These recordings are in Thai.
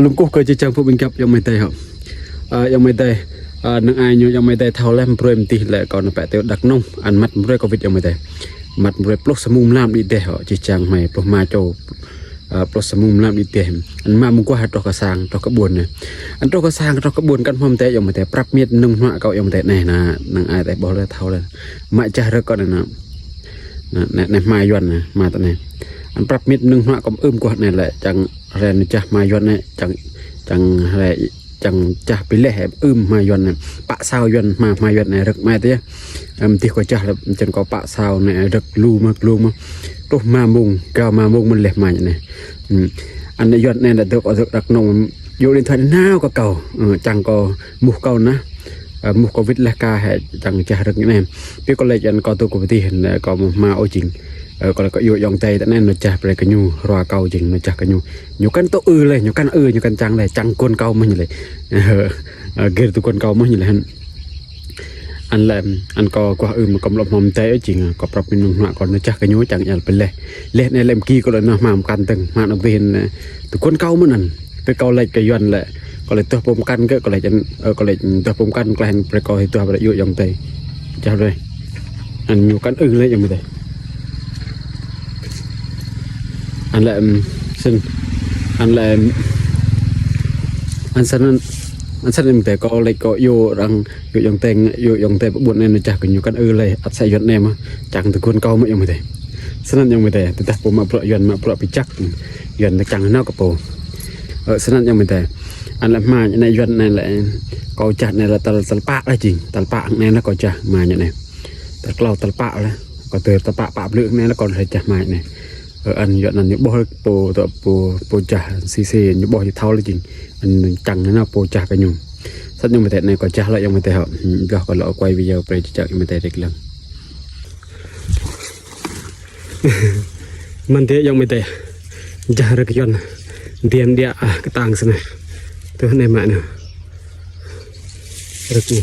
ลุงกูเคยจะจังพวกบินกับยังไม่ได้ครับยังไม่ได้นังอายยังไม่ได้เท่าแลมโปรยมตีแหละก่อนแปะเตียวดักน้องอันมัดเรื่อยก็วิดยังไม่ได้มัดเรื่อยปลุกสมุมลามดีเดียวจะจังไม่ปลุกมาโจปลุกสมุมลามดีเดียวอันมามุกว่าตอกกระซังตอกกระบวนเนี่ยอันตอกกระซังตอกกระบวนกันพร้อมแต่ยังไม่ได้ปรับเมียดนุ่งหัวเก่ายังไม่ได้แน่นะนังอายแต่บอกเลยเท่าเลยมาจะเรื่อยก่อนนะในมาย้อนนะมาตอนนี้อันปรับเมียดนุ่งหัวก็กว่านี่แหละจังแรงจะมาย้อนเนี่ยจังอะไรจังจะไปเล่มาย้อนเนี่ยปะซาวย้อนมาย้อนเนี่ยรึกมาเตี้ยที่ก็จะแล้วจนก็ปะซาวเนี่ยรึกลูมาตัวมามุงก้าวมามุงมันเละมาอย่างนี้อันนี้ย้อนเนี่ยเด็กก็ดักนมอยู่ในทางน้าวก็เก่าจังก็มุกเก่านะมุกก็วิทย์และกาให้จังจะรึกนี่พี่ก็เลยจันก็ตัวกูไปที่เห็นก็มาเอาจริงก็เลยก็อยู่ยองใจแต่นั่นเราจะไปกันอยู่รอเก่าจริงเราจะกันอยู่กันตัวเลยอยู่กันจังเลยจังคนเก่ามันอยู่เลยเกิดตัวคนเก่ามันอยู่เลยอันแหลมอันก็มันกำลังมอมใจจริงก็ปรับเป็นหนุ่มหน้าก่อนเราจะกันอยู่จังอย่างเป็นเลยเละในเล่มกี้ก็เลยนะมากันตึงมาเอาไปเห็นตัวคนเก่ามันนั่นไปเก่าเลยกระยอนแหละก็เลยตัวปมกันก็เลยจะก็เลยตัวปมกันกลายเป็นไปก่อให้ตัวไปอยู่ยองใจจะเลยอันอยู่กันเลยยังไม่ได้อันแหละซึ่งอันแหละอันนั้นแต่ก็เลยก็อยู่รังอยู่ยองเตงอยู่ยองเตงบุญเนี่ยจากกันอยู่กันเลยอัดใส่ยศเนี่ยมาจังตะกุนเก่าไม่ยังไม่ได้ฉะนั้นยังไม่ได้แต่ผมมาเปล่ายนมาเปล่าไปจักยนจังนอกกระโปฉะนั้นยังไม่ได้อันละมาในยนในแหละก็จัดในละตลปะได้จริงตลปะในแล้วก็จะมาอย่างนี้แต่เราตลปะแล้วก็เติร์ตลปะปะเรื่องในแล้วก็เลยจะมาเนี่ยอันยอดนั้นนี่บ่ตัวโปจ่าซีอยู่บ่เท่าเลยจริงอันจังนะโปจ่ากันอยู่สัตว์ยังไม่แต่ในก็จ่าแล้วยังไม่แต่ครับก็ก็เราไว้วิดีโอไปจักยังไม่แต่เด็กแล้วมันเตะยังไม่แต่จ่าเรื่องยนเดียมเดียกระตังสนะตัวในมาเนี่ยเรื่องนี้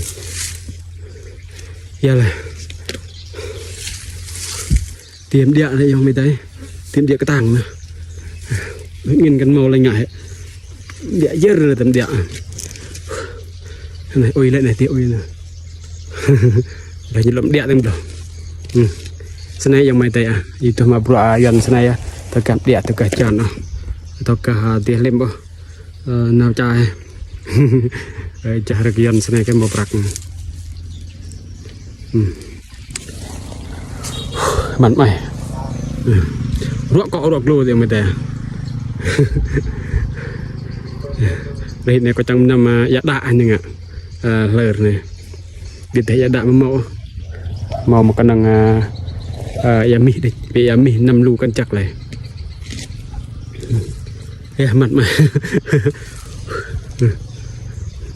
ยาเลยเดียมเดียอะไรยังไม่ได้tiền địa cái tàng nữa nhìnกันmàu lạnh ngại địa dơ rồi tầm địa này ôi lại này tiệu ôi nè là như lắm địa thêm đâu sau này dòng mày tệ gì tôi mà bữa dần sau này tôi cảm địa tôi cả tròn nó tôi cả tiền lên bao nào trai trả được dần sau này cái màu bạc mặn mày rốt có rốt luôn thì mới đẹp đây này có trong năm giá đạ anh ạ lợn này đi thấy giá đạ màu một con đằng yami đây bị yami 5 lu cân chặt này mặt mà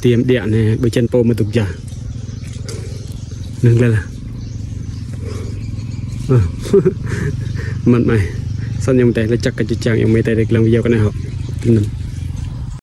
tiệm điện này bên chân po mà tục giả nâng lên làมันไม่สัญญาณแต่ละจักรจิตจังยังไม่แต่เด็กลำเยียวกันนะครับ